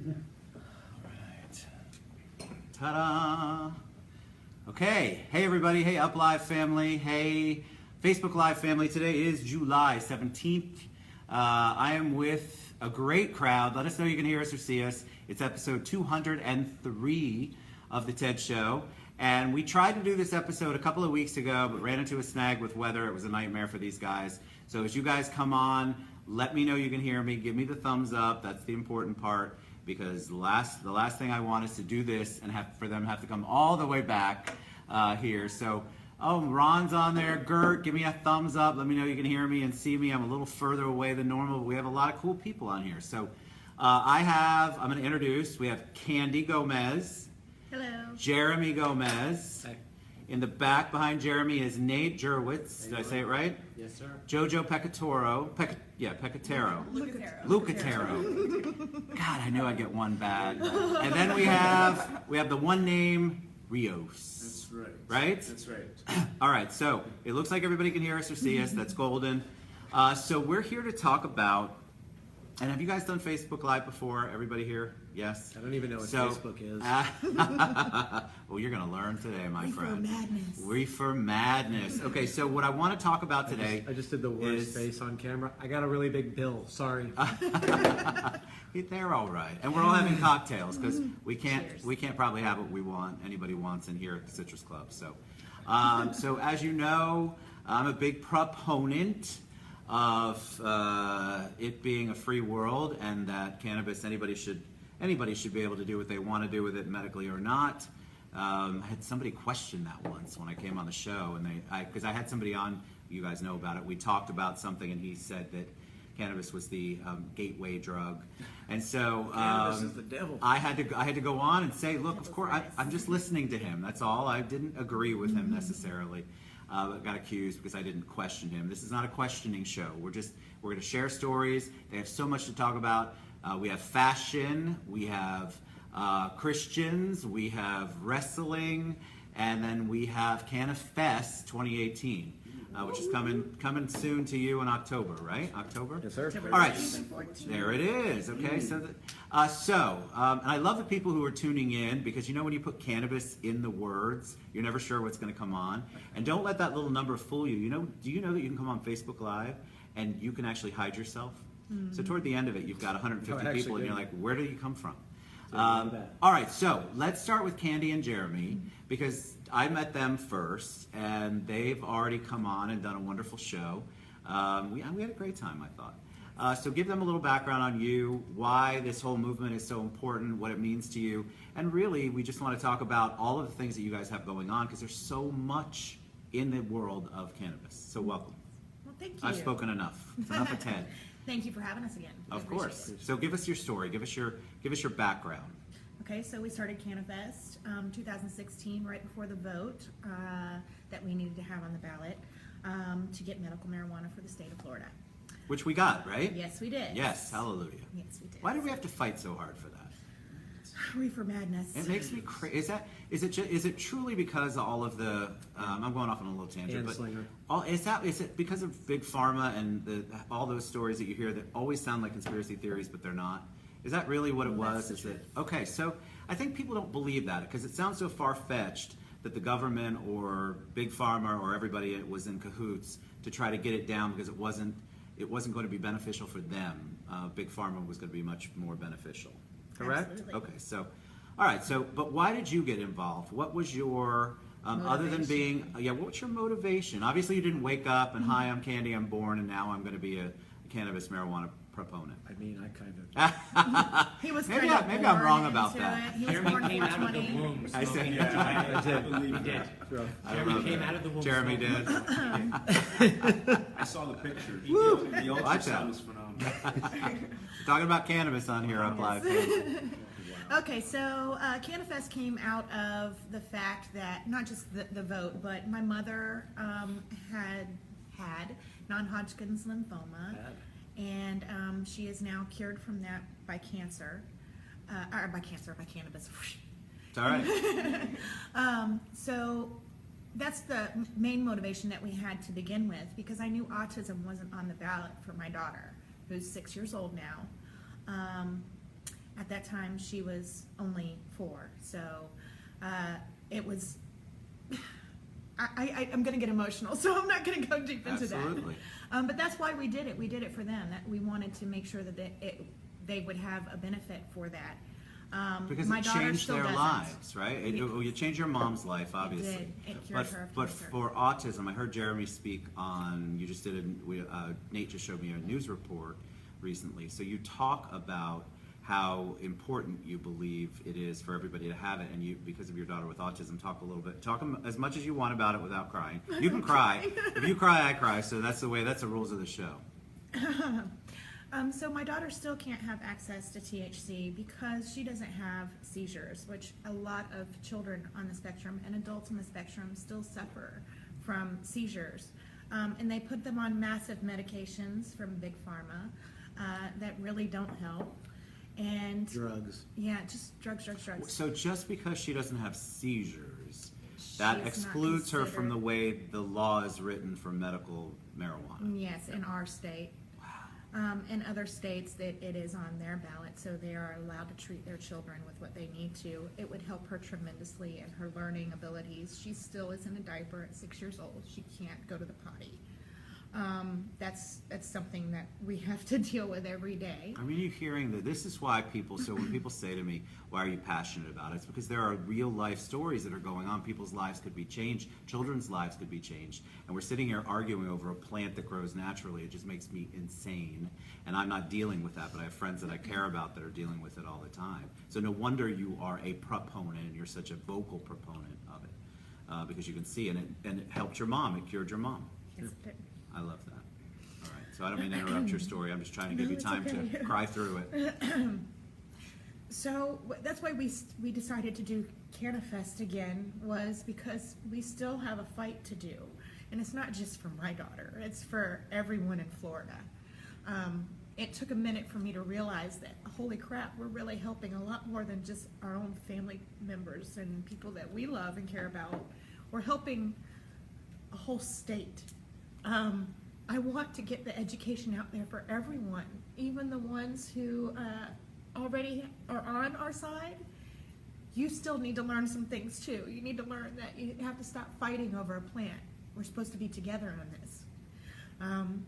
Alright. Ta-da! Okay, hey everybody, hey Up Live family, hey Facebook Live family. Today is July 17th. I am with a great crowd. Let us know you can hear us or see us. It's episode 203 of The TED Show. And we tried to do this episode a couple of weeks ago, but ran into a snag with weather. It was a nightmare for these guys. So as you guys come on, let me know you can hear me. Give me the thumbs up. That's the important part, because the last thing I want is to do this and for them to have to come all the way back here. So, Ron's on there. Gert, give me a thumbs up. Let me know you can hear me and see me. I'm a little further away than normal, but we have a lot of cool people on here. So I'm going to introduce, we have Candy Gomez. Hello. Jeremy Gomez. Hi. In the back behind Jeremy is Nate Jurewicz. Did I say it right? Yes, sir. Jojo Lucatero. Lucatero. God, I knew I'd get one bad. And then we have the one name, Rios. That's right. Right? That's right. All right, so it looks like everybody can hear us or see us. That's golden. So we're here to talk about, and have you guys done Facebook Live before? Everybody here? Yes? I don't even know what Facebook is. Well, you're going to learn today, my friend. Reefer madness. Reefer madness. Okay, so what I want to talk about today... I just did the worst face on camera. I got a really big bill. Sorry. They're all right. And we're all having cocktails, because we can't probably have what anybody wants in here at the Citrus Club. So, so as you know, I'm a big proponent of it being a free world, and that cannabis, anybody should be able to do what they want to do with it, medically or not. I had somebody question that once when I came on the show, and because I had somebody on, you guys know about it. We talked about something, and he said that cannabis was the gateway drug, and so Cannabis is the devil. I had to go on and say, look, of course, I'm just listening to him. That's all. I didn't agree with him necessarily. Got accused because I didn't question him. This is not a questioning show. We're going to share stories. They have so much to talk about. We have fashion, we have Christians, we have wrestling, and then we have CannaFest 2018, which is coming soon to you in October, right? October? Yes, sir. All right, there it is. Okay, so and I love the people who are tuning in, because you know when you put cannabis in the words, you're never sure what's going to come on, and don't let that little number fool you. Do you know that you can come on Facebook Live and you can actually hide yourself? So toward the end of it, you've got 150 people, and you're like, where do you come from? All right, so let's start with Candy and Jeremy, because I met them first, and they've already come on and done a wonderful show. We had a great time, I thought. So give them a little background on you, why this whole movement is so important, what it means to you, and really, we just want to talk about all of the things that you guys have going on, because there's so much in the world of cannabis. So welcome. Well, thank you. I've spoken enough. It's enough of Ted. Thank you for having us again. Of course. So give us your story. Give us your background. Okay, so we started CannaFest 2016, right before the vote that we needed to have on the ballot to get medical marijuana for the state of Florida. Which we got, right? Yes, we did. Yes, hallelujah. Yes, we did. Why did we have to fight so hard for that? Reefer madness. It makes me crazy. Is it truly because of all of the? I'm going off on a little tangent, but is it because of big pharma and all those stories that you hear that always sound like conspiracy theories, but they're not? Is that really what it was? Is it okay? So I think people don't believe that, because it sounds so far fetched that the government or big pharma or everybody was in cahoots to try to get it down, because it wasn't going to be beneficial for them. Big pharma was going to be much more beneficial. Correct? Absolutely. Okay, so, all right, so, but why did you get involved? What was your, other than being, what was your motivation? Obviously, you didn't wake up and, hi, I'm Candy, I'm born, and now I'm going to be a cannabis marijuana proponent. I mean, I kind of... He was maybe kind of I'm wrong about into that. it. He was born came out of the 420. womb. I said, smoking yeah, a giant. I He did. Jeremy came out of the womb. Jeremy smoking. did. I saw the picture. Woo! The Watch out. ultrasound was phenomenal. Talking about cannabis on here, Up Live. Okay, so CannaFest came out of the fact that, not just the vote, but my mother had non-Hodgkin's lymphoma, and she is now cured from that by cancer, by cannabis. It's all right. So that's the main motivation that we had to begin with, because I knew autism wasn't on the ballot for my daughter, who's 6 years old now. At that time, she was only 4. So it was, I'm going to get emotional, so I'm not going to go deep into Absolutely. that. But that's why we did it. We did it for them. That we wanted to make sure that they would have a benefit for that. Because my it daughter changed still their doesn't. lives, right? You changed your mom's life, obviously. did. It cured her of But cancer. for autism, I heard Jeremy speak on. You just did Nate just showed me a news report recently. So you talk about how important you believe it is for everybody to have it, and you, because of your daughter with autism, talk a little bit. Talk as much as you want about it without crying. You can cry. If you cry, I cry. So that's the way. That's the rules of the show. So my daughter still can't have access to THC because she doesn't have seizures, which a lot of children on the spectrum and adults on the spectrum still suffer from seizures. And they put them on massive medications from Big Pharma that really don't help. And Drugs. yeah, just drugs. So just because she doesn't have seizures, that She is excludes not her from the considered- way the law is written for medical marijuana. Yes, in our state. In other states, that it is on their ballot, so they are allowed to treat their children with what they need to. It would help her tremendously in her learning abilities. She still is in a diaper at 6 years old. She can't go to the potty. That's something that we have to deal with every day. I mean, you're hearing that. This is why people, so when people say to me, why are you passionate about it? It's because there are real life stories that are going on. People's lives could be changed. Children's lives could be changed. And we're sitting here arguing over a plant that grows naturally. It just makes me insane. And I'm not dealing with that, but I have friends that I care about that are dealing with it all the time. So no wonder you are a proponent and you're such a vocal proponent of it. Because you can see, and it helped your mom. It cured your mom. Yes, but- I love that. All right. So I don't mean to interrupt your story. I'm just trying to give No, you it's time okay. to cry through it. So that's why we decided to do CannaFest again, was because we still have a fight to do. And it's not just for my daughter, it's for everyone in Florida. It took a minute for me to realize that, holy crap, we're really helping a lot more than just our own family members and people that we love and care about. We're helping a whole state. I want to get the education out there for everyone, even the ones who already are on our side. You still need to learn some things too. You need to learn that you have to stop fighting over a plant. We're supposed to be together on this.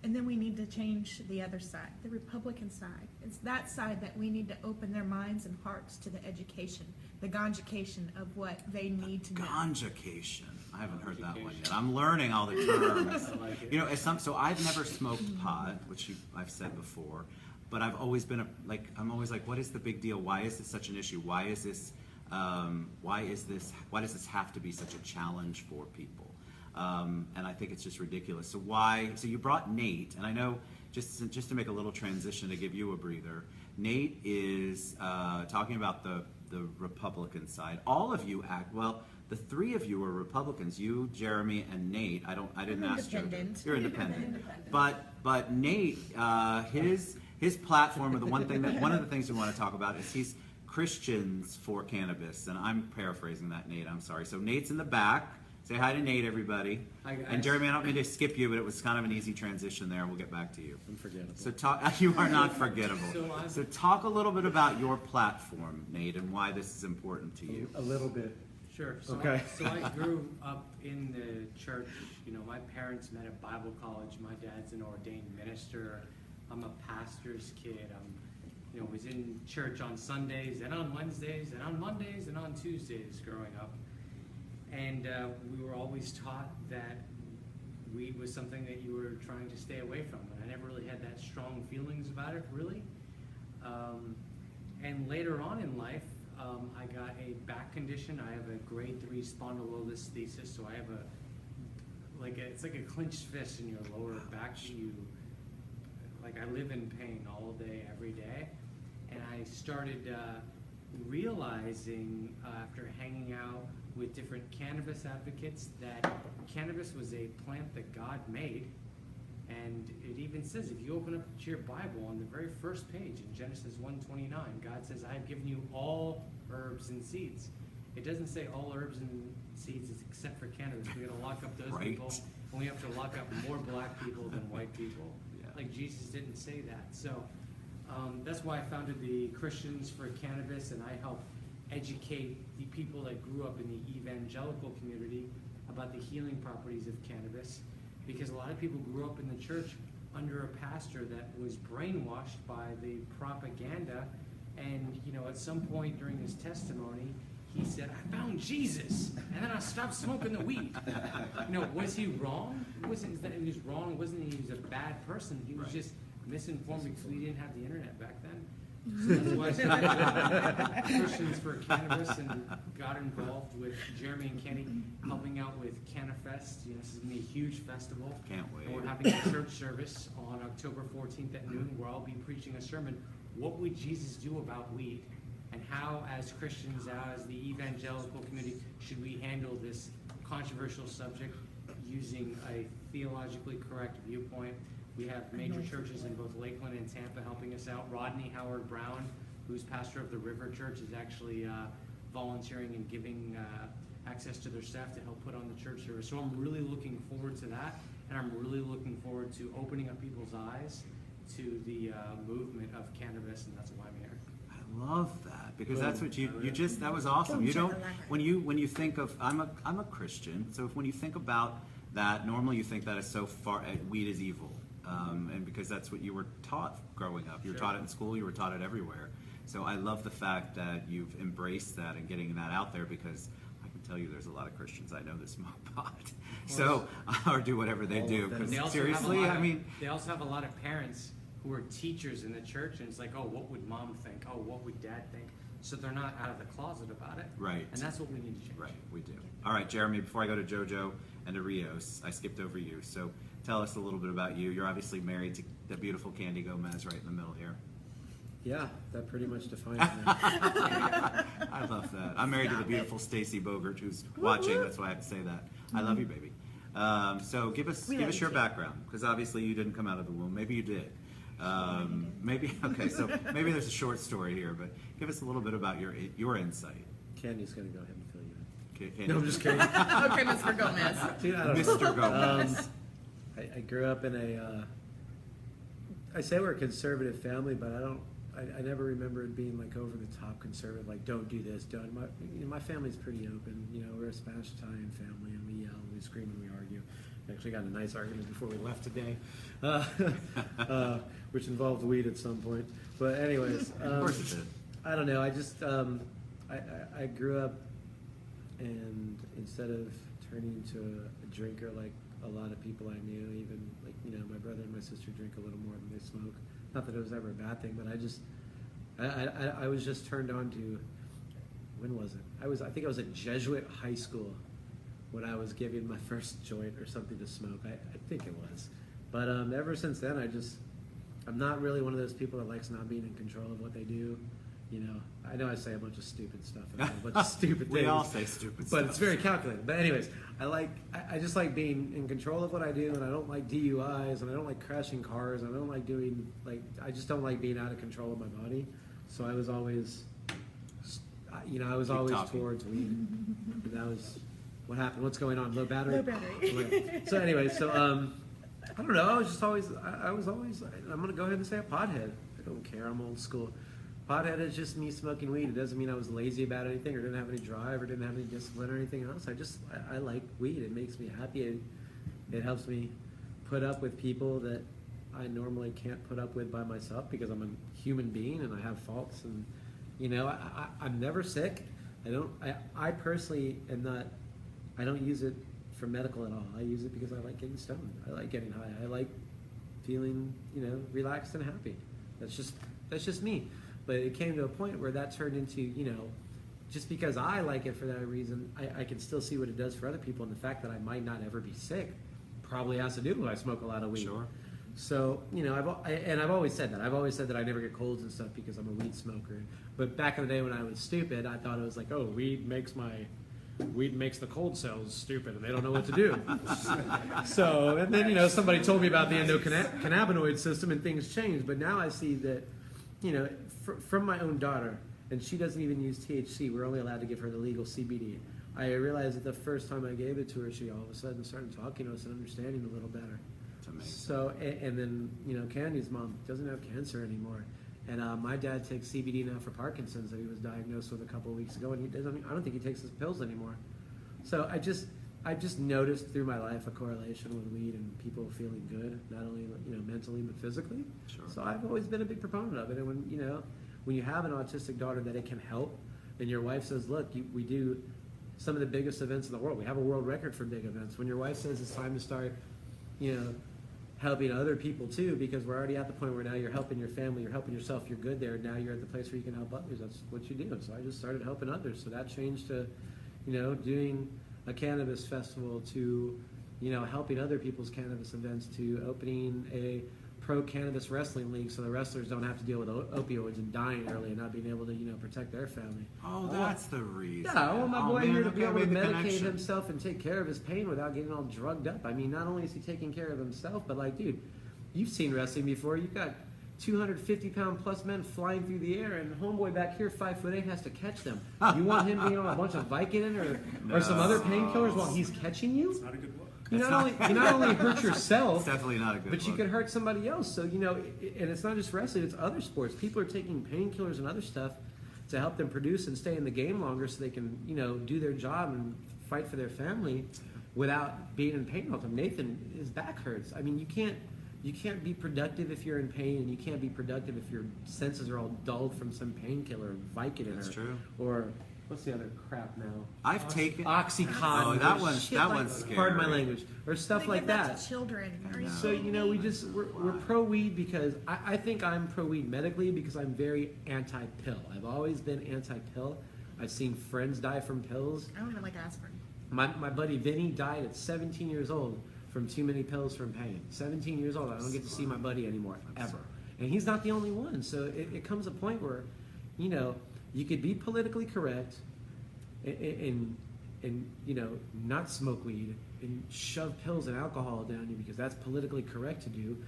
And then we need to change the other side, the Republican side. It's that side that we need to open their minds and hearts to the education, the gonjication of what they need to know. Conjugation. I haven't heard that one yet. I'm learning all the terms. I like it. You know, so I've never smoked pot, which I've said before, but I've always been I'm always like, what is the big deal? Why is this such an issue? Why does this have to be such a challenge for people? And I think it's just ridiculous. So you brought Nate, and I know, just to make a little transition to give you a breather, Nate is talking about the Republican side. All of you the three of you are Republicans. You, Jeremy, and Nate. I didn't I'm ask Jojo. independent. You're independent. But Nate, his platform, or one of the things we want to talk about is he's Christians for cannabis, and I'm paraphrasing that, Nate. I'm sorry. So Nate's in the back. Say hi to Nate, everybody. Hi, guys. And Jeremy, I don't mean to skip you, but it was kind of an easy transition there. We'll get back to you. Unforgettable. So you are not forgettable. So So talk a little bit about your platform, Nate, and why this is important to you. A little bit. Sure. So, Okay. so I grew up in the church. You know, my parents met at Bible college. My dad's an ordained minister. I'm a pastor's kid. Was in church on Sundays and on Wednesdays and on Mondays and on Tuesdays growing up. And we were always taught that weed was something that you were trying to stay away from. And I never really had that strong feelings about it, really. And later on in life, I got a back condition. I have a grade 3 spondylolisthesis, so I have it's like a clenched fist in your lower back. I live in pain all day, every day. And I started realizing after hanging out with different cannabis advocates that cannabis was a plant that God made. And it even says, if you open up to your Bible on the very first page in Genesis 1:29, God says, I have given you all herbs and seeds. It doesn't say all herbs and seeds except for cannabis. We got to lock up those Right. people, and we have to lock up more black people than white people. Yeah. Like Jesus didn't say that. So That's why I founded the Christians for Cannabis, and I help educate the people that grew up in the evangelical community about the healing properties of cannabis, because a lot of people grew up in the church under a pastor that was brainwashed by the propaganda, and at some point during his testimony he said, "I found Jesus, and then I stopped smoking the weed." Was he wrong? He was wrong. It wasn't he was a bad person. He was just misinformed because we didn't have the internet back then. So that's why I started Christians for Cannabis and got involved with Jeremy and Kenny, helping out with CannaFest. This is going to be a huge festival. Can't wait. And we're having a church service on October 14th at noon, where I'll be preaching a sermon, "What would Jesus do about weed?" And how, as Christians, as the evangelical community, should we handle this controversial subject using a theologically correct viewpoint. We have major churches in both Lakeland and Tampa helping us out. Rodney Howard Brown, who's pastor of the River Church, is actually volunteering and giving access to their staff to help put on the church service. So I'm really looking forward to that, and I'm really looking forward to opening up people's eyes to the movement of cannabis, and that's why I'm here. I love that, because that's what you just, that was awesome. You don't, when you think of, I'm a Christian, so when you think about that, normally you think that is so far, weed is evil. And because that's what you were taught growing up. You were taught it in school, you were taught it everywhere. So I love the fact that you've embraced that and getting that out there, because I can tell you there's a lot of Christians I know that smoke pot. So, or do whatever they do. Because seriously, they also have a lot of parents who are teachers in the church, and it's like, oh, what would mom think? Oh, what would dad think? So they're not out of the closet about it. Right. And that's what we need to change. Right, we do. All right, Jeremy, before I go to Jojo and to Rios, I skipped over you. So tell us a little bit about you. You're obviously married to the beautiful Candy Gomez right in the middle here. Yeah, that pretty much defines me. I love that. I'm married to the beautiful Stacy Bogert, who's watching. That's why I have to say that. I love you, baby. So give us your background, because obviously you didn't come out of the womb. Maybe you did. Maybe so maybe there's a short story here, but give us a little bit about your insight. Candy's going to go ahead and fill you in. Candy. No, I'm just kidding. Okay, Mr. Gomez. Dude, I don't know. Mr. Gomez. I grew up in a, I say we're a conservative family, but I never remember it being like over the top conservative, like don't do this, don't. My family's pretty open. We're a Spanish Italian family, and we yell, we scream, and we argue. We actually got in a nice argument before we left today, which involved weed at some point. But anyways, of course it did. I don't know. I just I grew up, and instead of turning into a drinker like a lot of people I knew, even like my brother and my sister drink a little more than they smoke. Not that it was ever a bad thing, but I was just turned on to, when was it? I think I was at Jesuit high school when I was given my first joint or something to smoke. I think it was. But ever since then, I'm not really one of those people that likes not being in control of what they do. I know I say a bunch of stupid stuff, and a bunch of stupid things. We all say stupid stuff. But it's very calculated. But anyways, I just like being in control of what I do, and I don't like DUIs, and I don't like crashing cars, and I don't like doing, I just don't like being out of control of my body. So I was always, towards weed. And that was what happened. What's going on? Low battery? Low battery. So anyway, I don't know. I was always, I'm going to go ahead and say a pothead. I don't care. I'm old school. Pothead is just me smoking weed. It doesn't mean I was lazy about anything, or didn't have any drive, or didn't have any discipline, or anything else. I like weed. It makes me happy. It helps me put up with people that I normally can't put up with by myself, because I'm a human being and I have faults. And I'm never sick. I personally am not. I don't use it for medical at all. I use it because I like getting stoned. I like getting high. I like feeling relaxed and happy. That's just me. But it came to a point where that turned into, just because I like it for that reason, I can still see what it does for other people. And the fact that I might not ever be sick probably has to do with I smoke a lot of weed. Sure. So, I've always said that. I've always said that I never get colds and stuff because I'm a weed smoker. But back in the day when I was stupid, I thought it was like, oh, weed makes the cold cells stupid and they don't know what to do. So, and then, somebody told me about the endocannabinoid system and things changed. But now I see that, from my own daughter, and she doesn't even use THC. We're only allowed to give her the legal CBD. I realized that the first time I gave it to her, she all of a sudden started talking to us and understanding a little better. It's amazing. So, and then, Candy's mom doesn't have cancer anymore. And my dad takes CBD now for Parkinson's that he was diagnosed with a couple of weeks ago, and I don't think he takes his pills anymore. So I've just noticed through my life a correlation with weed and people feeling good, not only mentally but physically. Sure. So I've always been a big proponent of it. And when you have an autistic daughter that it can help, and your wife says, "Look, we do some of the biggest events in the world. We have a world record for big events." When your wife says it's time to start, helping other people too, because we're already at the point where now you're helping your family, you're helping yourself, you're good there. Now you're at the place where you can help others. That's what you do. So I just started helping others. So that changed to, doing a cannabis festival, to, helping other people's cannabis events, to opening a pro cannabis wrestling league so the wrestlers don't have to deal with opioids and dying early and not being able to, protect their family. Oh, that's the reason. Yeah, I want my boy here to be able to made the medicate connection. himself and take care of his pain without getting all drugged up. I mean, not only is he taking care of himself, but like, dude, you've seen wrestling before. You've got 250-pound plus men flying through the air, and homeboy back here, 5'8", has to catch them. You want him being on a bunch of Vicodin or some other painkillers while he's catching you? It's not a good look. You not only hurt yourself, It's definitely not a good but you look. could hurt somebody else. So, and it's not just wrestling, it's other sports. People are taking painkillers and other stuff to help them produce and stay in the game longer so they can, do their job and fight for their family without being in pain all the time. Nathan, his back hurts. I mean, you can't be productive if you're in pain, and you can't be productive if your senses are all dulled from some painkiller, Vicodin, That's true. or what's the other crap now? I've taken. Oxycontin. Oh, that or one's shit that like- one's scary. Pardon my language, or stuff They like give that that. to children. Are you So kidding me? we're pro weed because I think I'm pro weed medically because I'm very anti pill. I've always been anti pill. I've seen friends die from pills. I don't even like aspirin. My buddy Vinny died at 17 years old from too many pills from pain. 17 years old. I don't get to see my buddy anymore ever, and he's not the only one. So it comes a point where, you could be politically correct, and not smoke weed and shove pills and alcohol down you because that's politically correct to do,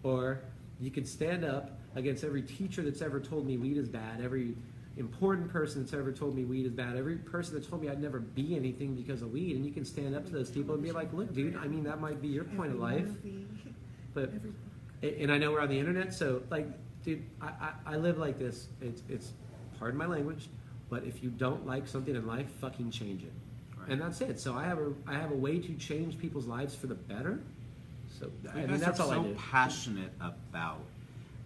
or you could stand up against every teacher that's ever told me weed is bad, every important person that's ever told me weed is bad, every person that told me I'd never be anything because of weed, and you can stand up to those people and be like, look, dude, I mean, that might be your point of life, but and I know we're on the internet, so like, dude, I live like this. It's pardon my language, but if you don't like something in life, fucking change it. Right. And that's it. So I have a way to change people's lives for the better. So I You mean, guys that's are all I so do. passionate about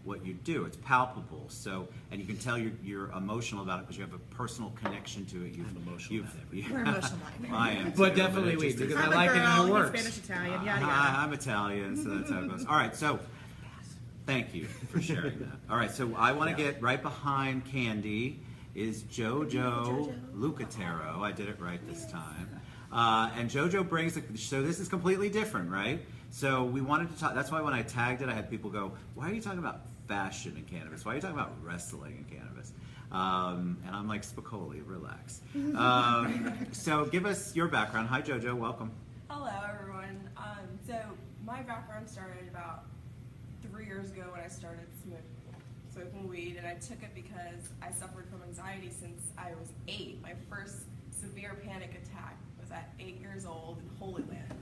what you do. It's palpable. So, and you can tell you're emotional about it because you have a personal connection to it. I'm emotional about We're emotional. I am, But too, definitely it weed, just is- because I I'm a like it and girl, it he's works. Spanish, Italian, yada yada. I'm Italian, so that's how it goes. All right, so thank you for sharing that. All right, so I want to get right behind Candy is Jojo Lucatero. I did it right this time. And Jojo brings, so this is completely different, right? So we wanted to talk, that's why when I tagged it, I had people go, why are you talking about fashion in cannabis? Why are you talking about wrestling in cannabis? And I'm like, Spicoli, relax. So give us your background. Hi, Jojo, welcome. Hello, everyone. So my background started about 3 years ago when I started smoking weed, and I took it because I suffered from anxiety since I was 8. My first severe panic attack was at 8 years old in Holy Land.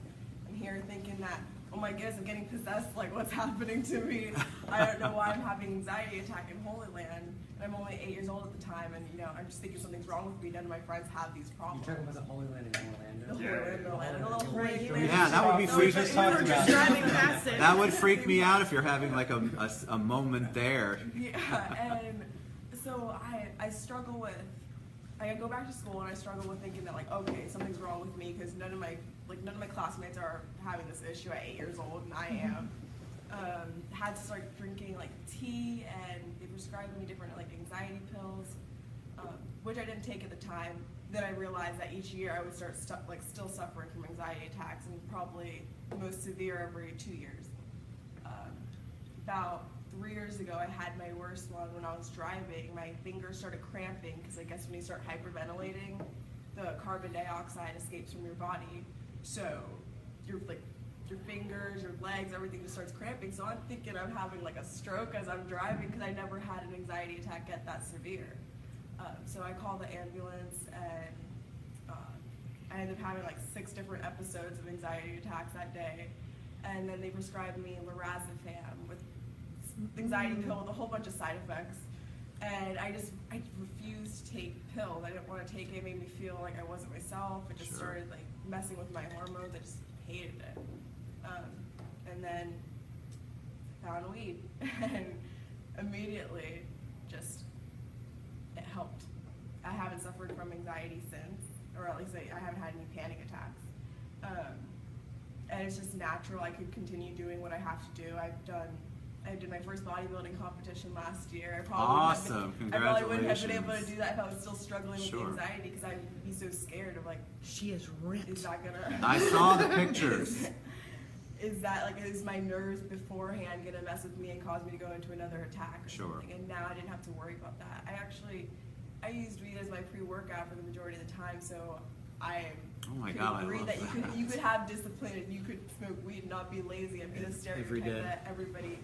I'm here thinking that, oh my goodness, I'm getting possessed, like what's happening to me? I don't know why I'm having an anxiety attack in Holy Land. And I'm only 8 years old at the time, and I'm just thinking something's wrong with me. None of my friends have these problems. You're talking about the Holy Land in The Orlando? Holy Land in Orlando, the little Holy Land. Yeah, that would be No, freaky. we just talked talked about Driving past it. That would freak me out if you're having like a moment there. Yeah, and so I struggle with, I go back to school and I struggle with thinking that like, okay, something's wrong with me because none of my classmates are having this issue at 8 years old, and I am. Had to start drinking like tea, and they prescribed me different like anxiety pills, which I didn't take at the time. Then I realized that each year I would start still suffering from anxiety attacks, and probably the most severe every 2 years. About 3 years ago, I had my worst one when I was driving. My fingers started cramping because I guess when you start hyperventilating, the carbon dioxide escapes from your body. So your fingers, your legs, everything just starts cramping. So I'm thinking I'm having like a stroke as I'm driving because I never had an anxiety attack get that severe. So I called the ambulance, and I ended up having like 6 different episodes of anxiety attacks that day. And then they prescribed me lorazepam with anxiety pill with a whole bunch of side effects. And I refused to take pills. I didn't want to take it. It made me feel like I wasn't myself. It just started like messing with my hormones. I just hated it. And then I found weed, and immediately just it helped. I haven't suffered from anxiety since, or at least I haven't had any panic attacks. And it's just natural. I could continue doing what I have to do. I did my first bodybuilding competition last year. Awesome! I probably wouldn't have Congratulations. been able to do that if I was still struggling with the Sure. anxiety, because I'd be so scared of like, She is ripped. is that gonna? I saw the pictures. Is that like, is my nerves beforehand gonna mess with me and cause me to go into another attack or Sure. something? And now I didn't have to worry about that. I used weed as my pre-workout for the majority of the time, so I Oh my could God, I agree love that that. you could have discipline and you could smoke weed and not be lazy and be the Every day. stereotype that everybody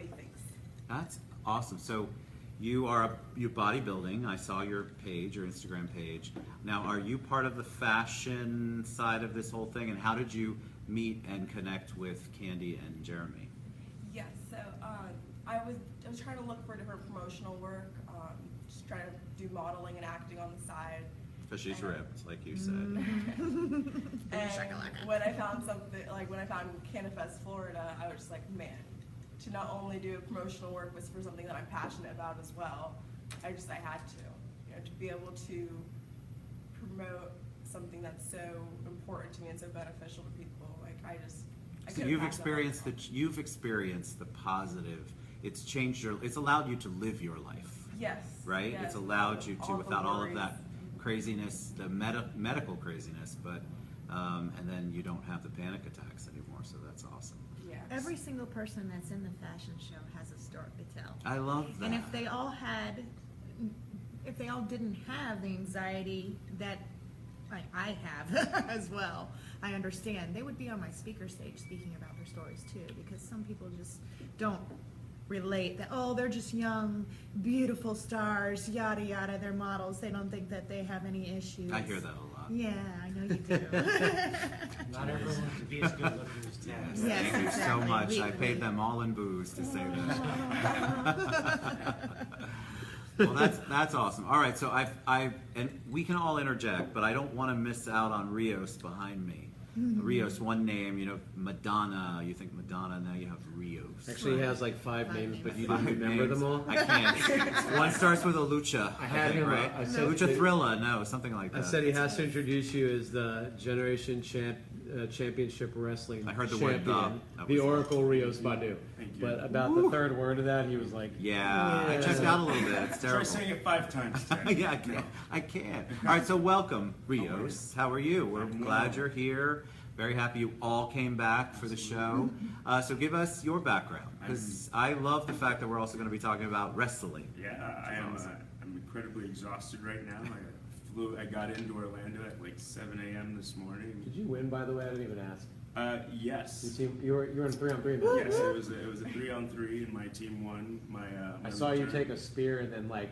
thinks. That's awesome. So you bodybuilding. I saw your page, your Instagram page. Now, are you part of the fashion side of this whole thing? And how did you meet and connect with Candy and Jeremy? Yes, so I was trying to look for different promotional work, just trying to do modeling and acting on the side. Because she's And- ripped, like you said. And Shakalaka. when I found when I found Cannabis, Florida, I was just like, man, to not only do promotional work was for something that I'm passionate about as well. I had to, to be able to promote something that's so important to me and so beneficial to people. Like I So couldn't you've pass that experienced the positive. It's changed it's allowed you to live your life, Yes. right? Yes, It's allowed you to, the without all of worries. that craziness, the medical craziness, but and then you don't have the panic attacks anymore. So that's awesome. Yes. Every single person that's in the fashion show has a story to tell. I love that. And if they all didn't have the anxiety that I have as well, I understand, they would be on my speaker stage speaking about their stories too, because some people just don't relate that, oh, they're just young, beautiful stars, yada yada, they're models, they don't think that they have any issues. I hear that a lot. Yeah, I know you do. Not everyone can be as good looking as Tim. Yes, Thank you so exactly. much. I paid them all in booze to say that. Well, that's awesome. All right, so and we can all interject, but I don't want to miss out on Rios behind me. Rios, one name, Madonna. You think Madonna, now you have Rios. Actually, he has like five names, but you Five didn't remember names. them all. I can't. One starts with a lucha. I had think, him, right? I said- Lucha Thrilla, no, something like I that. said he has to introduce you as the Generation Championship Wrestling I heard the word champion, that the was- Oracle Rios Badu. Thank you. But about the third word of that, he was like, Yeah, I checked out a little bit. It's Try terrible. saying it 5 times. Tim. Yeah, I can't. All right, so welcome, Rios. How are you? We're I'm glad well. you're here. Very happy you all came back for the show. So give us your background, because I love the fact that we're also going to be talking about wrestling. Yeah, I'm incredibly exhausted right now. I got into Orlando at like 7 a.m. this morning. "Did you win?" By the way, I didn't even ask. Yes. You were in 3-on-3 now. Yes, it was a 3-on-3 and my team won. I saw you return. take a spear and then like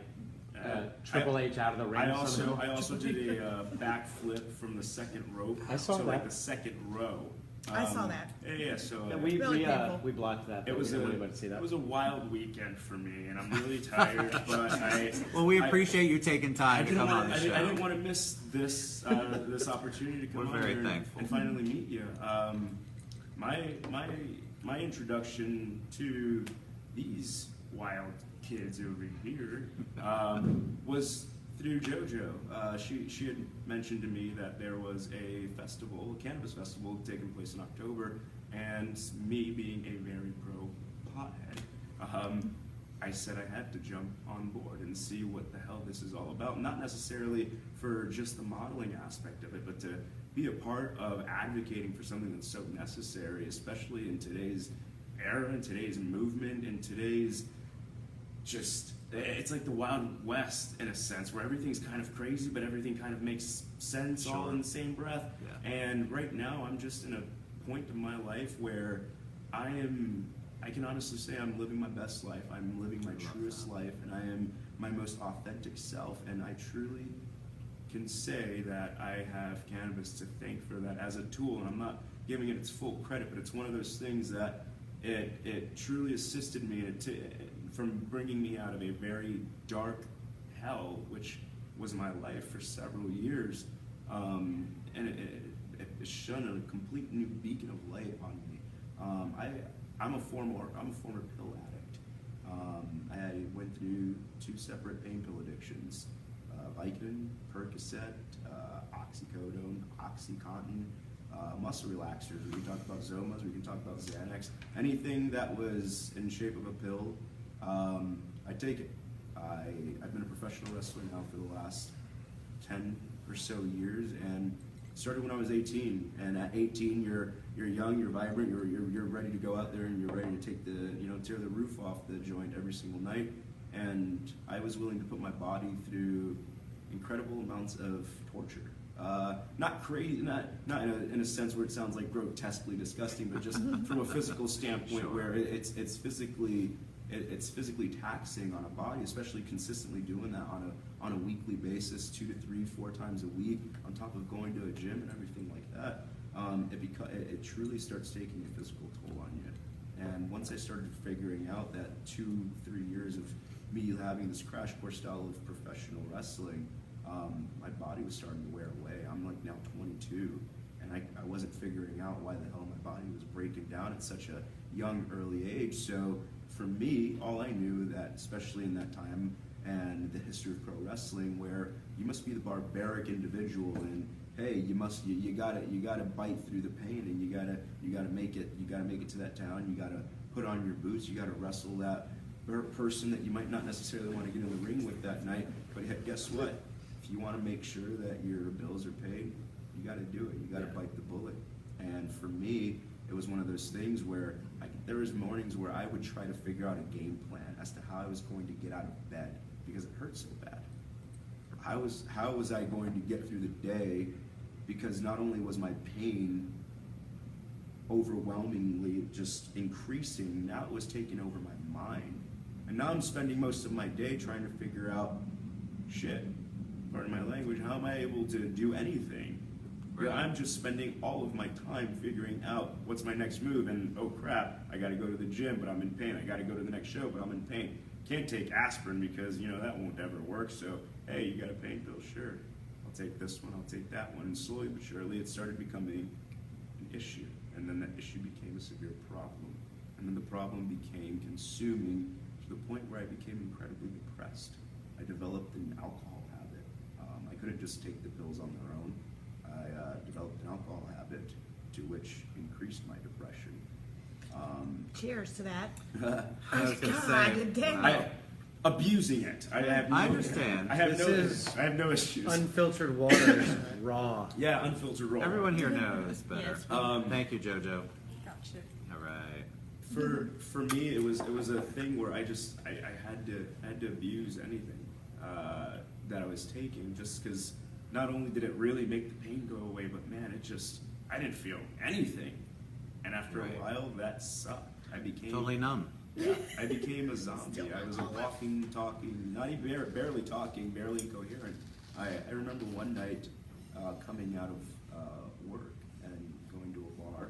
Uh, Triple H out of the ring. I also somehow. did a backflip from the second rope. I saw to like that. the second row. I saw that. Yeah. So Yeah, we Really painful. we blocked that. it But was we a didn't want anybody to see that. it was a wild weekend for me, and I'm really tired. But Well, we appreciate you taking I time to didn't come on want the I didn't show. want to miss this this opportunity to come We're on very here thankful. and finally meet you. My introduction to these wild kids over here was through Jojo. She had mentioned to me that there was a festival, a cannabis festival, taking place in October, and me being a very pro pothead, I said I had to jump on board and see what the hell this is all about. Not necessarily for just the modeling aspect of it, but to be a part of advocating for something that's so necessary, especially in today's era, in today's movement, in today's just, it's like the Wild West in a sense, where everything's kind of crazy, but everything kind of makes sense all in the same breath. Yeah. And right now, I'm just in a point in my life where I can honestly say I'm living my best life. I'm living my truest life, and I am my most authentic self. And I truly can say that I have cannabis to thank for that as a tool. And I'm not giving it its full credit, but it's one of those things that it truly assisted me from bringing me out of a very dark hell, which was my life for several years, and it shone a complete new beacon of light on me. I'm a former pill addict. I went through 2 separate pain pill addictions: Vicodin, Percocet, oxycodone, OxyContin, muscle relaxers. We can talk about Zomas. We can talk about Xanax. Anything that was in shape of a pill, I take it. I've been a professional wrestler now for the last 10 or so years, and started when I was 18. And at 18, you're young, you're vibrant, you're ready to go out there, and you're ready to take tear the roof off the joint every single night. And I was willing to put my body through incredible amounts of torture. Not crazy, not in a sense where it sounds like grotesquely disgusting, but just from a physical standpoint, Sure. where it's physically taxing on a body, especially consistently doing that on a weekly basis, 2 to 3, 4 times a week, on top of going to a gym and everything like that. It truly starts taking a physical toll on you. And once I started figuring out that 2-3 years of me having this crash course style of professional wrestling, my body was starting to wear away. I'm like now 22, and I wasn't figuring out why the hell my body was breaking down at such a young, early age. So for me, all I knew that, especially in that time and the history of pro wrestling, where you must be the barbaric individual, and hey, you gotta bite through the pain, and you gotta make it to that town. You gotta put on your boots. You gotta wrestle that person that you might not necessarily want to get in the ring with that night. But guess what? If you want to make sure that your bills are paid, you got to do it. You got to bite the bullet. And for me, it was one of those things where there was mornings where I would try to figure out a game plan as to how I was going to get out of bed because it hurt so bad. How was I going to get through the day? Because not only was my pain overwhelmingly just increasing, now it was taking over my mind. And now I'm spending most of my day trying to figure out, shit, pardon my language, how am I able to do anything? Right. I'm just spending all of my time figuring out what's my next move, and oh crap, I gotta go to the gym, but I'm in pain. I gotta go to the next show, but I'm in pain. Can't take aspirin because, that won't ever work, so hey, you got a pain pill? Sure. I'll take this one, I'll take that one. And slowly but surely it started becoming an issue, and then that issue became a severe problem. And then the problem became consuming to the point where I became incredibly depressed. I developed an alcohol habit. I couldn't just take the pills on their own. I developed an alcohol habit, to which increased my depression. Cheers to that. I was gonna God, say, dang. Abusing it. I understand. I have This I have no issues. Unfiltered water is raw. Yeah, unfiltered raw. everyone here knows better. Yes. Thank you, Jojo. Gotcha. All right. For me, it was a thing where I had to abuse anything that I was taking, just because not only did it really make the pain go away, but man, I didn't feel anything, and after Right. a while, that sucked. I became Totally numb. Yeah, I became a zombie. I was a walking, talking, not even barely talking, barely incoherent. I remember one night coming out of work and going to a bar,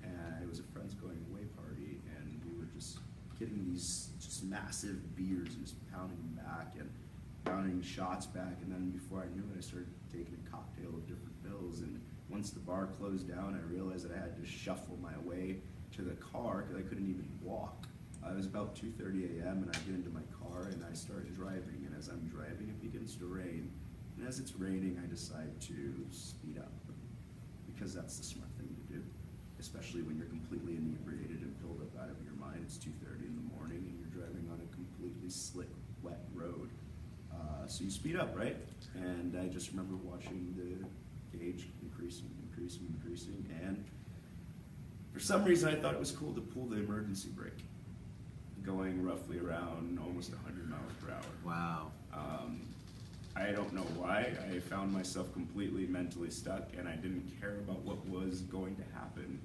and it was a friend's going away party, and we were just getting these just massive beers and just pounding them back and pounding shots back, and then before I knew it, I started taking a cocktail of different pills, and once the bar closed down, I realized that I had to shuffle my way to the car because I couldn't even walk. It was about 2:30 a.m. and I get into my car and I started driving, and as I'm driving it begins to rain, and as it's raining I decide to speed up, because that's the smart thing to do, especially when you're completely inebriated and filled up out of your mind. It's 2:30 in the morning and you're driving on a completely slick, wet road, so you speed up, right? And I just remember watching the gauge increasing, and for some reason I thought it was cool to pull the emergency brake, going roughly around almost 100 miles per hour. Wow. I don't know why. I found myself completely mentally stuck, and I didn't care about what was going to happen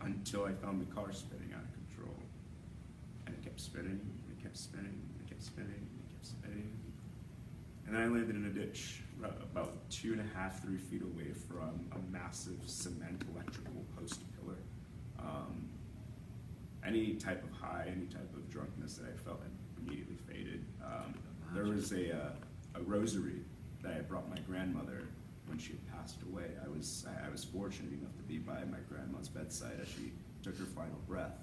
until I found the car spinning out of control. And it kept spinning, it kept spinning, it kept spinning, it kept spinning. And then I landed in a ditch about 2.5, 3 feet away from a massive cement electrical post pillar. any type of high, any type of drunkenness that I felt had immediately faded. There was a rosary that I brought my grandmother when she had passed away. I was fortunate enough to be by my grandma's bedside as she took her final breath.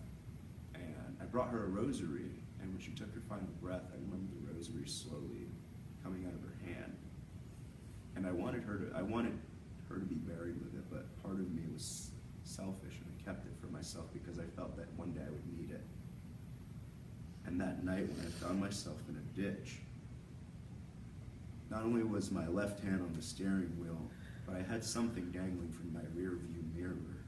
And I brought her a rosary, and when she took her final breath, I remember the rosary slowly coming out of her hand. And I wanted her to be buried with it, but part of me was selfish, and I kept it for myself because I felt that one day I would need it. And that night when I found myself in a ditch, not only was my left hand on the steering wheel, but I had something dangling from my rear view mirror,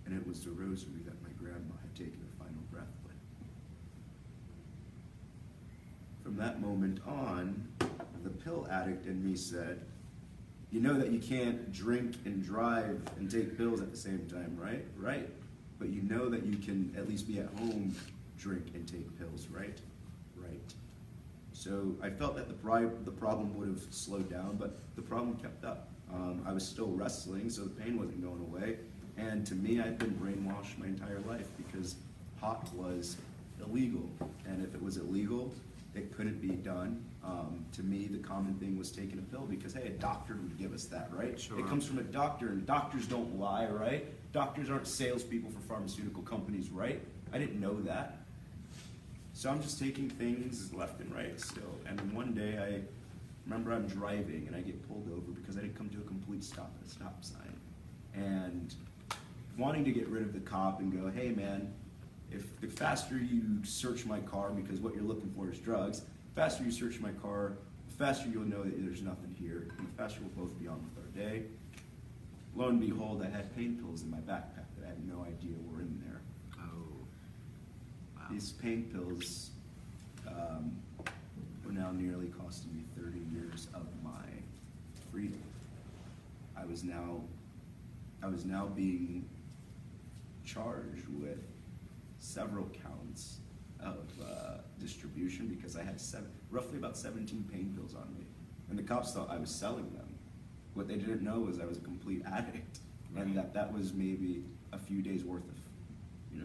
and it was the rosary that my grandma had taken her final breath with. From that moment on, the pill addict in me said, you know that you can't drink and drive and take pills at the same time, right? Right. But you know that you can at least be at home, drink and take pills, right? Right. So I felt that the problem would have slowed down, but the problem kept up. I was still wrestling, so the pain wasn't going away. And to me, I'd been brainwashed my entire life because pot was illegal. And if it was illegal, it couldn't be done. To me, the common thing was taking a pill because, hey, a doctor would give us that, right? Sure. It comes from a doctor, and doctors don't lie, right? Doctors aren't salespeople for pharmaceutical companies, right? I didn't know that. So I'm just taking things left and right still. And then one day I remember I'm driving and I get pulled over because I didn't come to a complete stop at a stop sign. And wanting to get rid of the cop and go, hey man, if the faster you search my car because what you're looking for is drugs, the faster you search my car, the faster you'll know that there's nothing here, and the faster we'll both be on with our day. Lo and behold, I had pain pills in my backpack that I had no idea were in there. Oh. Wow. These pain pills were now nearly costing me 30 years of my freedom. I was now being charged with several counts of distribution because I had roughly about 17 pain pills on me, and the cops thought I was selling them. What they didn't know was I was a complete addict, and that was maybe a few days worth of,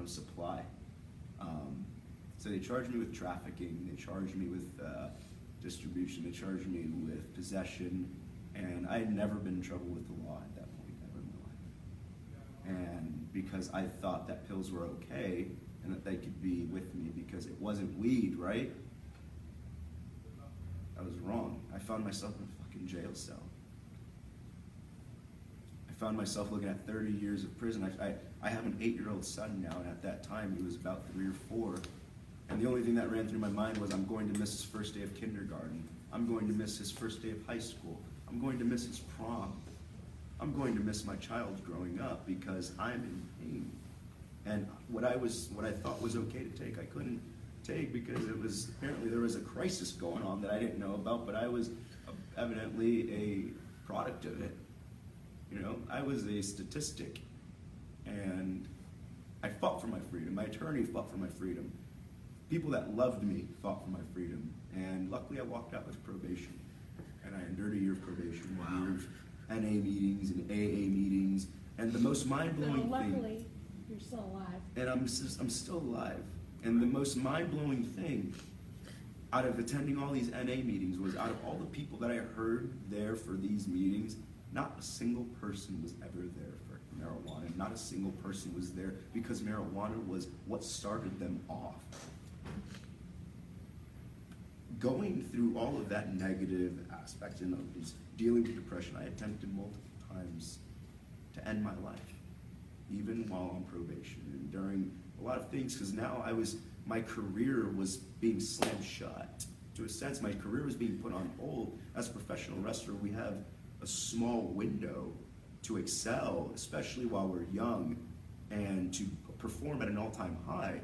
supply. So they charged me with trafficking, they charged me with distribution, they charged me with possession, and I had never been in trouble with the law at that point ever in my life. And because I thought that pills were okay and that they could be with me because it wasn't weed, right? I was wrong. I found myself in a fucking jail cell. I found myself looking at 30 years of prison. I have an 8-year-old son now, and at that time he was about 3 or 4. And the only thing that ran through my mind was, I'm going to miss his first day of kindergarten. I'm going to miss his first day of high school. I'm going to miss his prom. I'm going to miss my child growing up because I'm in pain. And what I thought was okay to take, I couldn't take because apparently there was a crisis going on that I didn't know about, but I was evidently a product of it. I was a statistic, and I fought for my freedom. My attorney fought for my freedom. People that loved me fought for my freedom, and luckily I walked out with probation, and I endured a year of probation, a year of NA meetings and AA meetings, and the most mind-blowing thing. Luckily, you're still alive. And I'm still alive, and the most mind-blowing thing out of attending all these NA meetings was, out of all the people that I heard there for these meetings, not a single person was ever there for marijuana. Not a single person was there because marijuana was what started them off. Going through all of that negative aspect and dealing with depression, I attempted multiple times to end my life, even while on probation and during a lot of things, because now my career was being slammed shut. To a sense, my career was being put on hold. As a professional wrestler, we have a small window to excel, especially while we're young, and to perform at an all-time high.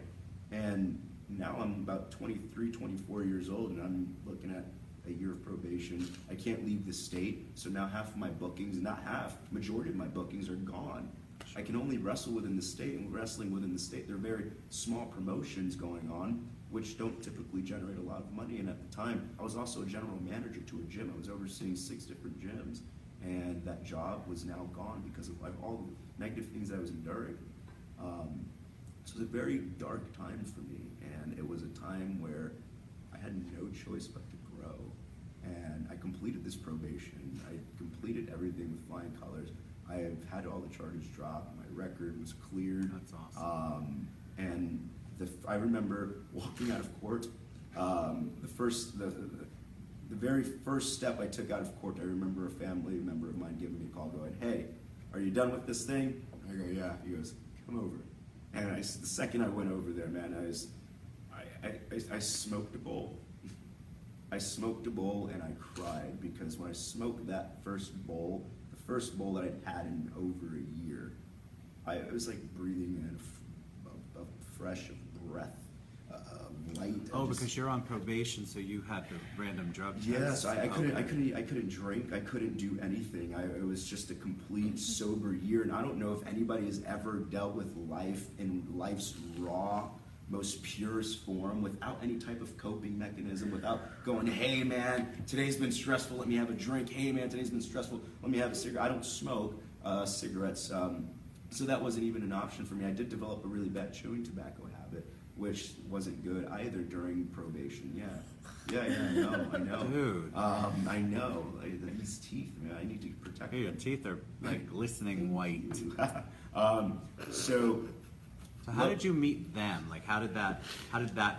And now I'm about 23, 24 years old, and I'm looking at a year of probation. I can't leave the state, so now half of my bookings, not half, majority of my bookings are gone. I can only wrestle within the state, and wrestling within the state, there are very small promotions going on, which don't typically generate a lot of money. And at the time, I was also a general manager to a gym. I was overseeing 6 different gyms, and that job was now gone because of all the negative things I was enduring. So it was a very dark time for me, and it was a time where I had no choice but to grow. And I completed this probation. I completed everything with flying colors. I have had all the charges dropped. My record was cleared. That's awesome. And I remember walking out of court. The very first step I took out of court, I remember a family member of mine giving me a call going, "Hey, are you done with this thing?" I go, "Yeah." He goes, "Come over." And the second I went over there, man, I smoked a bowl. I smoked a bowl and I cried because when I smoked that first bowl, the first bowl that I'd had in over a year, it was like breathing in a fresh breath, light. Oh, because you're on probation, so you had the random drug test. Yes, I couldn't. Okay. I couldn't drink. I couldn't do anything. It was just a complete sober year, and I don't know if anybody has ever dealt with life in life's raw, most purest form without any type of coping mechanism, without going, "Hey man, today's been stressful. Let me have a drink. Hey man, today's been stressful. Let me have a cigarette." I don't smoke cigarettes, so that wasn't even an option for me. I did develop a really bad chewing tobacco habit, which wasn't good either during probation. Yeah, I know. Dude. I know. These teeth, man, I need to protect Hey, your them. teeth are like glistening white. So So how did you meet them? Like how did that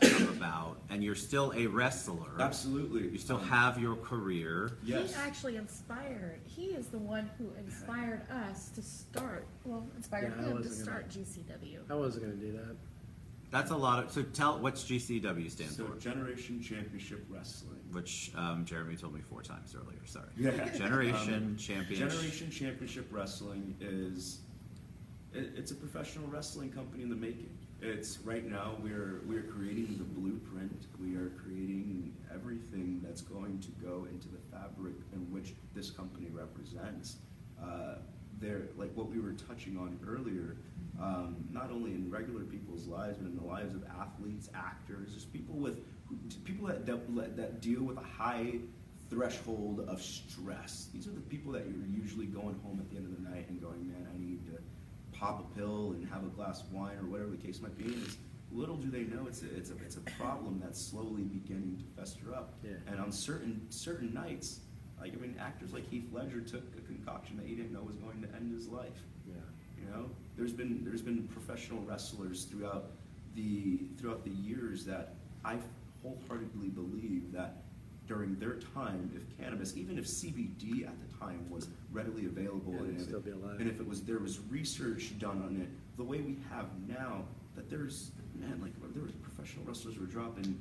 come about? And you're still a wrestler. absolutely. You still have your career. Yes. He actually inspired. He is the one who inspired us to start. Well, inspired Yeah, I him to wasn't start gonna- GCW. I wasn't going to do that. That's a lot of. So tell what's GCW stand So for? Generation Championship Wrestling. Which Jeremy told me 4 times earlier. Sorry. Yeah. Generation Championship. Generation Championship Wrestling is it's a professional wrestling company in the making. It's right now we're creating the blueprint. We are creating everything that's going to go into the fabric in which this company represents. They're like what we were touching on earlier. Not only in regular people's lives, but in the lives of athletes, actors, just people that deal with a high threshold of stress. These are the people that you're usually going home at the end of the night and going, "Man, I need to pop a pill and have a glass of wine," or whatever the case might be. And little do they know it's a problem that's slowly beginning to fester up. Yeah. And on certain nights, like actors like Heath Ledger took a concoction that he didn't know was going to end his life. Yeah. You know, there's been professional wrestlers throughout the years that I wholeheartedly believe that during their time, if cannabis, even if CBD at the time was readily available, Yeah, and they'd if still be alive. and if there was research done on it, the way we have now, that there were professional wrestlers were dropping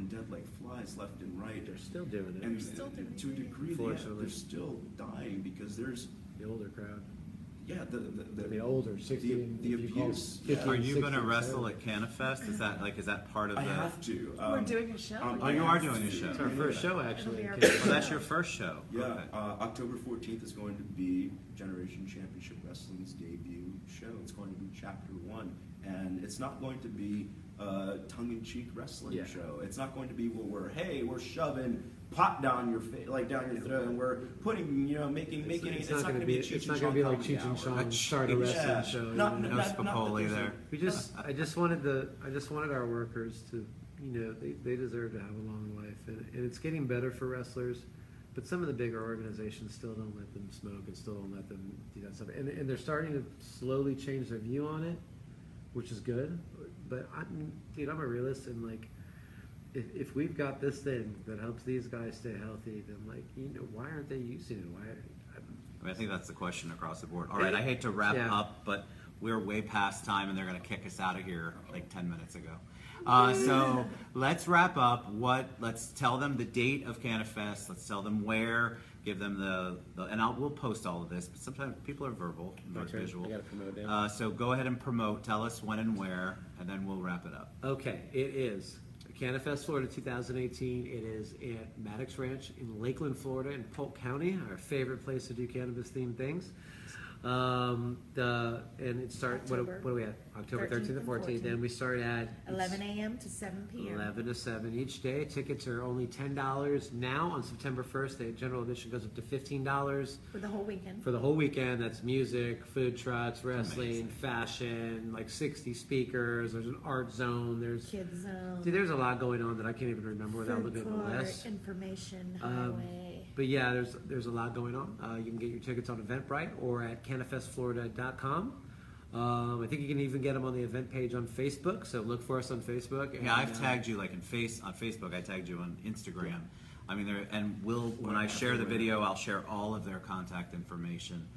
dead like flies left and right. They're still doing it. And Still doing to a it. degree, Fortunately. they're still dying because there's The older crowd. the older 60 and the if you call abuse. 50 Are and you 60 going to and wrestle 70. at CannaFest? Is that part of I the? have to. We're doing a show. Oh, you are doing a show. It's our first show, actually. It'll be our Okay. first Well, that's your first show. Yeah, Okay. October 14th is going to be Generation Championship Wrestling's debut show. It's going to be Chapter 1. And it's not going to be a tongue-in-cheek wrestling Yeah. show. It's not going to be we're shoving pot down your face, like down your throat, and we're putting, making It's it's not going to be. Cheech It's and not Chong going to be like comedy Cheech and hour. Chong A start a Cheech- wrestling Yeah. show. Not- you know? No not that Spicoli there's a- there. I just wanted our workers to, they deserve to have a long life, and it's getting better for wrestlers, but some of the bigger organizations still don't let them smoke and still don't let them do that stuff, and they're starting to slowly change their view on it, which is good. But I'm a realist, and like, if we've got this thing that helps these guys stay healthy, then why aren't they using it? I think that's the question across the board. All right, I hate to wrap Yeah. up, but we're way past time, and they're going to kick us out of here like 10 minutes ago. So let's wrap up. Let's tell them the date of CannaFest. Let's tell them where. Give them and we'll post all of this. But sometimes people are verbal, not Okay, visual. I gotta promote now. So go ahead and promote. Tell us when and where, and then we'll wrap it up. Okay, it is CannaFest Florida 2018. It is at Maddox Ranch in Lakeland, Florida, in Polk County, our favorite place to do cannabis-themed things. And it starts. What October. are we at? October 13th and 14th. And we start at 11 a.m. to 7 p.m. 11 to 7 each day. Tickets are only $10 now. On September 1st, the general admission goes up to $15 For the whole weekend. for the whole weekend. That's music, food trucks, wrestling, Amazing. fashion, like 60 speakers. There's an art zone. There's Kids zone. See, there's a lot going on that I can't even remember without food looking at the court, list. information, Um, highway. But yeah, there's a lot going on. You can get your tickets on Eventbrite or at cannafestflorida.com. I think you can even get them on the event page on Facebook. So look for us on Facebook. Yeah, I've tagged you like on Facebook. I tagged you on Instagram. I mean, when I share the video, I'll share all of their contact information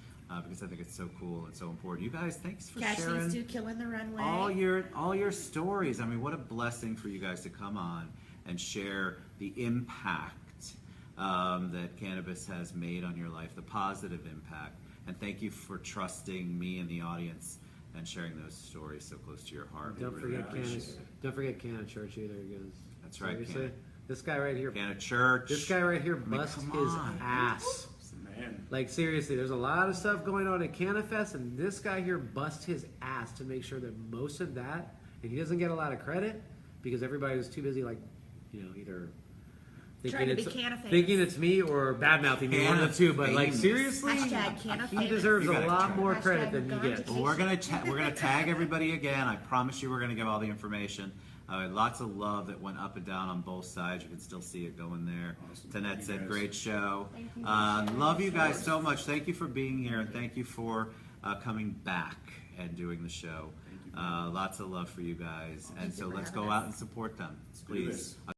because I think it's so cool and so important. You guys, thanks for Cash sharing needs to kill in the runway. all your stories. I mean, what a blessing for you guys to come on and share the impact that cannabis has made on your life, the positive impact. And thank you for trusting me and the audience and sharing those stories so close to your heart. Don't We really forget appreciate it. Don't forget Canna Church either. Because That's right, seriously, Canna. this guy right here. Canna Church. This guy right here I mean, busts come his on. ass. Man. Like seriously, there's a lot of stuff going on at CannaFest, and this guy here busts his ass to make sure that most of that, and he doesn't get a lot of credit because everybody was too busy, like, either Trying to be Canna famous. thinking it's me or bad mouthing me, one of the two. But like famous. seriously, Hashtag Canna he famous. deserves You a gotta lot try. more Hashtag credit than he gone gets. to Well, we're gonna tag everybody again. I promise you, we're gonna give all the information. Lots of love that went up and down on both sides. You can still see it going there. Awesome. Tanette Thank you said, guys. "Great show." Thank you. Love you guys so much. Thank you for being here, and thank you for coming back and doing the show. Thank you. Lots of love for you guys, and you so for let's having go us. out and support them, Let's do please. this.